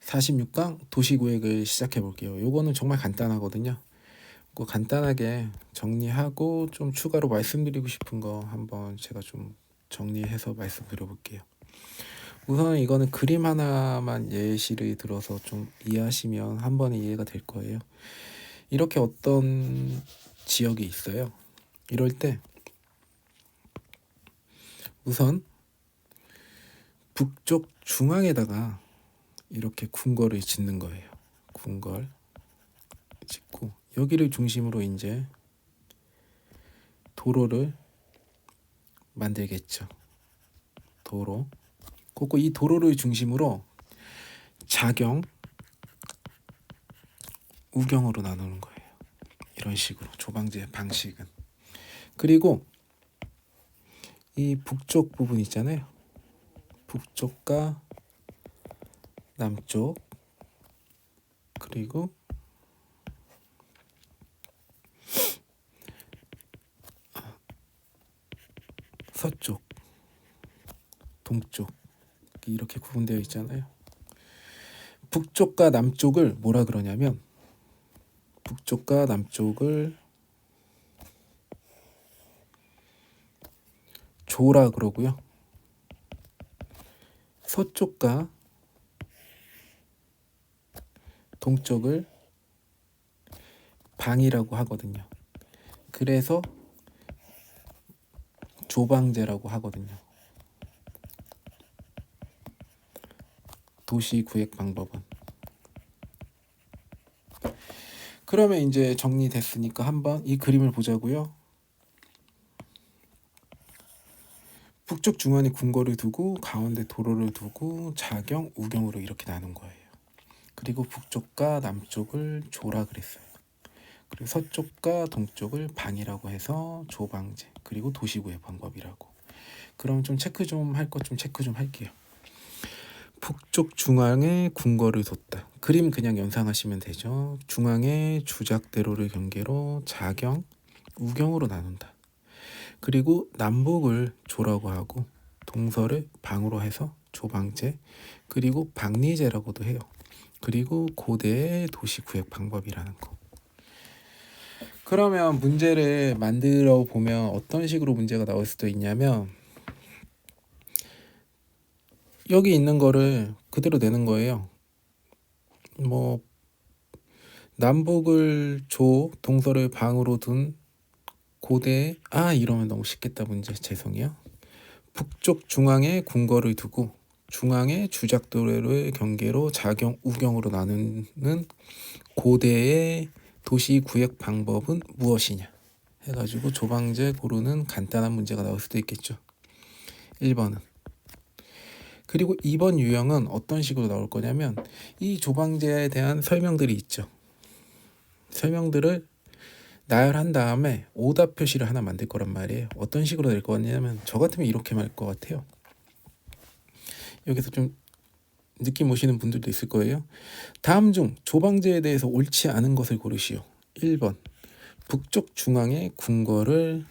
(46강) 도시구획을 시작해 볼게요. 요거는 정말 간단하거든요. 그 간단하게 정리하고 좀 추가로 말씀드리고 싶은 거 한번 제가 좀 정리해서 말씀드려 볼게요. 우선 이거는 그림 하나만 예시를 들어서 좀 이해하시면 한 번에 이해가 될 거예요. 이렇게 어떤 지역이 있어요. 이럴 때 우선 북쪽 중앙에다가 이렇게 궁궐을 짓는 거예요. 궁궐 짓고 여기를 중심으로 이제 도로를 만들겠죠. 도로. 그리고 이 도로를 중심으로 자경, 우경으로 나누는 거예요. 이런 식으로 조방제 방식은. 그리고 이 북쪽 부분 있잖아요. 북쪽과 남쪽 그리고 서쪽, 동쪽 이렇게 구분되어 있잖아요. 북쪽과 남쪽을 뭐라 그러냐면 북쪽과 남쪽을 조라 그러고요. 서쪽과 동쪽을 방이라고 하거든요. 그래서 조방제라고 하거든요. 도시 구획 방법은. 그러면 이제 정리됐으니까 한번 이 그림을 보자고요. 북쪽 중앙에 궁궐을 두고 가운데 도로를 두고 자경, 우경으로 이렇게 나눈 거예요. 그리고 북쪽과 남쪽을 조라 그랬어요. 그리고 서쪽과 동쪽을 방이라고 해서 조방제, 그리고 도시구획 방법이라고. 그럼 좀 체크 좀 할 것 좀 체크 좀 할게요. 북쪽 중앙에 궁궐을 뒀다. 그림 그냥 연상하시면 되죠. 중앙에 주작대로를 경계로 자경, 우경으로 나눈다. 그리고 남북을 조라고 하고 동서를 방으로 해서 조방제, 그리고 방리제라고도 해요. 그리고 고대의 도시구획 방법이라는 거. 그러면 문제를 만들어 보면 어떤 식으로 문제가 나올 수도 있냐면 여기 있는 거를 그대로 내는 거예요. 뭐 남북을 조, 동서를 방으로 둔 고대 이러면 너무 쉽겠다 문제. 죄송해요. 북쪽 중앙에 궁궐을 두고 중앙에 주작도로를 경계로 자경, 우경으로 나누는 고대의 도시 구획 방법은 무엇이냐 해가지고 조방제 고르는 간단한 문제가 나올 수도 있겠죠. 1번은. 그리고 2번 유형은 어떤 식으로 나올 거냐면 이 조방제에 대한 설명들이 있죠. 설명들을 나열한 다음에 오답 표시를 하나 만들 거란 말이에요. 어떤 식으로 될 거냐면 저 같으면 이렇게 말 것 같아요. 여기서 좀 느낌 오시는 분들도 있을 거예요. 다음 중 조방제에 대해서 옳지 않은 것을 고르시오. 1번 북쪽 중앙에 궁궐을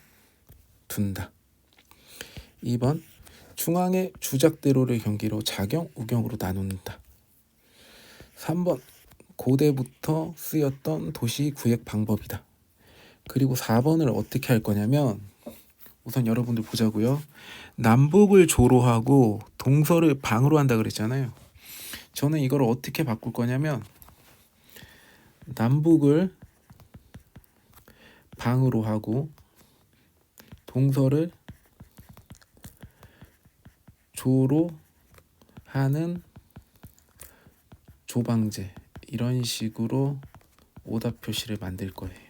둔다. 2번 중앙에 주작대로를 경계로 자경, 우경으로 나눈다. 3번 고대부터 쓰였던 도시 구획 방법이다. 그리고 4번을 어떻게 할 거냐면 우선 여러분들 보자고요. 남북을 조로 하고 동서를 방으로 한다 그랬잖아요. 저는 이걸 어떻게 바꿀 거냐면 남북을 방으로 하고 동서를 조로 하는 조방제, 이런 식으로 오답 표시를 만들 거예요.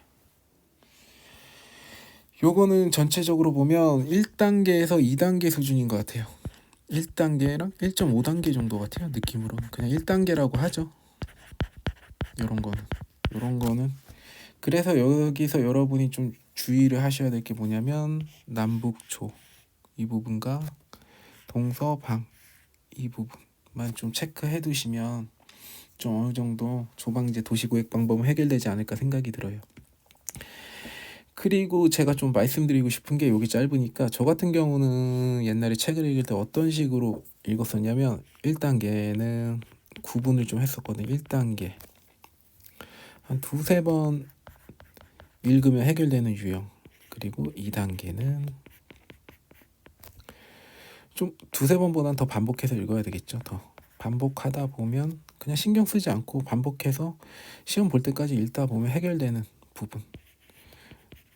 요거는 전체적으로 보면 1단계에서 2단계 수준인 것 같아요. 1단계랑 1.5단계 정도 같아요. 느낌으로는 그냥 1단계라고 하죠. 요런 거는 그래서 여기서 여러분이 좀 주의를 하셔야 될 게 뭐냐면 남북조 이 부분과 동서방 이 부분만 좀 체크해 두시면 좀 어느 정도 조방제 도시구획 방법은 해결되지 않을까 생각이 들어요. 그리고 제가 좀 말씀드리고 싶은 게 여기 짧으니까 저 같은 경우는 옛날에 책을 읽을 때 어떤 식으로 읽었었냐면 1단계는 구분을 좀 했었거든요. 1단계 한 두세 번 읽으면 해결되는 유형, 그리고 2단계는 좀 두세 번보다는 더 반복해서 읽어야 되겠죠. 더 반복하다 보면 그냥 신경 쓰지 않고 반복해서 시험 볼 때까지 읽다 보면 해결되는 부분.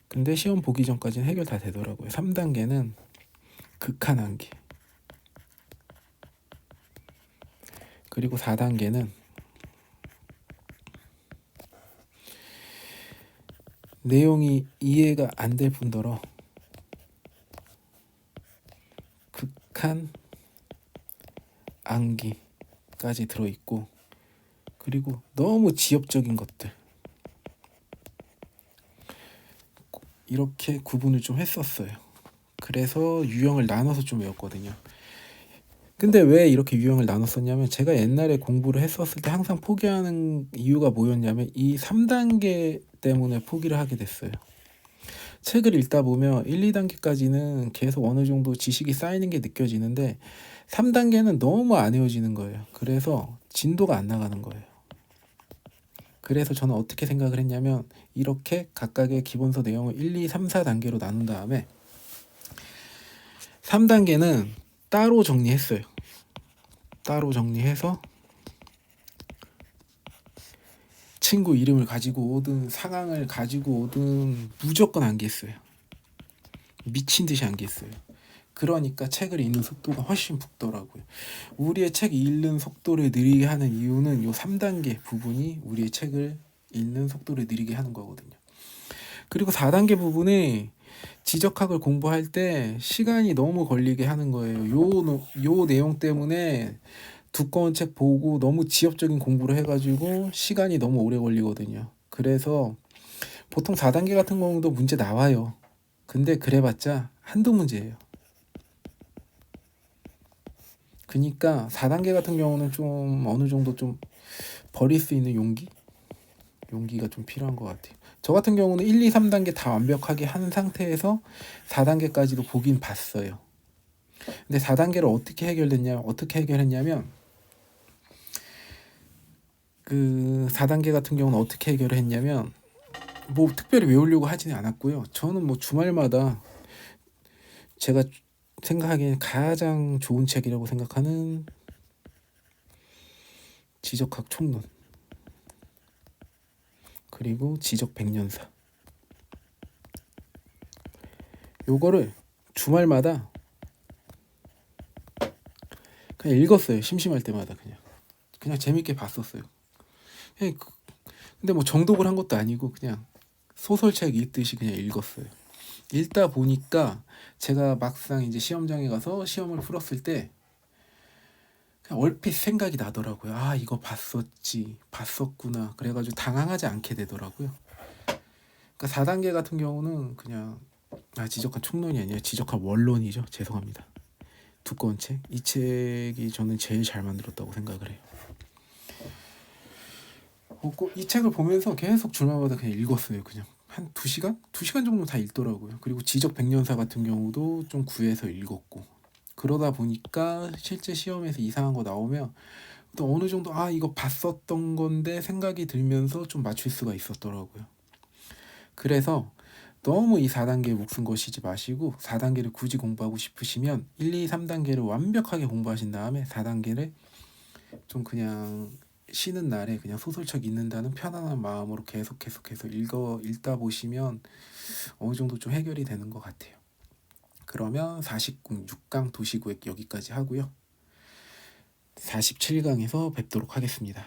근데 시험 보기 전까지는 해결 다 되더라고요. 3단계는 극한 한계. 그리고 4단계는 내용이 이해가 안 될 뿐더러 극한 암기까지 들어있고, 그리고 너무 지엽적인 것들, 이렇게 구분을 좀 했었어요. 그래서 유형을 나눠서 좀 외웠거든요. 근데 왜 이렇게 유형을 나눴었냐면 제가 옛날에 공부를 했었을 때 항상 포기하는 이유가 뭐였냐면 이 3단계 때문에 포기를 하게 됐어요. 책을 읽다 보면 1, 2단계까지는 계속 어느 정도 지식이 쌓이는 게 느껴지는데 3단계는 너무 안 외워지는 거예요. 그래서 진도가 안 나가는 거예요. 그래서 저는 어떻게 생각을 했냐면 이렇게 각각의 기본서 내용을 1, 2, 3, 4단계로 나눈 다음에 3단계는 따로 정리했어요. 따로 정리해서 친구 이름을 가지고 오든 상황을 가지고 오든 무조건 암기했어요. 미친 듯이 암기했어요. 그러니까 책을 읽는 속도가 훨씬 붙더라고요. 우리의 책 읽는 속도를 느리게 하는 이유는 이 3단계 부분이 우리의 책을 읽는 속도를 느리게 하는 거거든요. 그리고 4단계 부분에 지적학을 공부할 때 시간이 너무 걸리게 하는 거예요. 요 내용 때문에 두꺼운 책 보고 너무 지엽적인 공부를 해가지고 시간이 너무 오래 걸리거든요. 그래서 보통 4단계 같은 경우도 문제 나와요. 근데 그래봤자 한두 문제예요. 그러니까 4단계 같은 경우는 좀 어느 정도 좀 버릴 수 있는 용기가 좀 필요한 것 같아요. 저 같은 경우는 1, 2, 3단계 다 완벽하게 한 상태에서 4단계까지도 보긴 봤어요. 근데 4단계를 어떻게 해결했냐면 그 4단계 같은 경우는 어떻게 해결을 했냐면 뭐 특별히 외우려고 하지는 않았고요. 저는 뭐 주말마다 제가 생각하기엔 가장 좋은 책이라고 생각하는 지적학 총론, 그리고 지적 백년사, 요거를 주말마다 그냥 읽었어요. 심심할 때마다 그냥 재밌게 봤었어요. 근데 뭐 정독을 한 것도 아니고 그냥 소설책 읽듯이 그냥 읽었어요. 읽다 보니까 제가 막상 이제 시험장에 가서 시험을 풀었을 때 그냥 얼핏 생각이 나더라고요. 아, 이거 봤었구나. 그래가지고 당황하지 않게 되더라고요. 그러니까 4단계 같은 경우는 그냥 지적한 총론이 아니라 지적한 원론이죠. 죄송합니다. 두꺼운 책. 이 책이 저는 제일 잘 만들었다고 생각을 해요. 이 책을 보면서 계속 줄마다 그냥 읽었어요. 그냥 한 2시간? 2시간 정도 다 읽더라고요. 그리고 지적 백년사 같은 경우도 좀 구해서 읽었고, 그러다 보니까 실제 시험에서 이상한 거 나오면 또 어느 정도 이거 봤었던 건데 생각이 들면서 좀 맞출 수가 있었더라고요. 그래서 너무 이 4단계에 목숨 거시지 마시고 4단계를 굳이 공부하고 싶으시면 1, 2, 3단계를 완벽하게 공부하신 다음에 4단계를 좀 그냥 쉬는 날에 그냥 소설책 읽는다는 편안한 마음으로 계속해서 읽다 보시면 어느 정도 좀 해결이 되는 것 같아요. 그러면 46강 도시구획 여기까지 하고요. 47강에서 뵙도록 하겠습니다.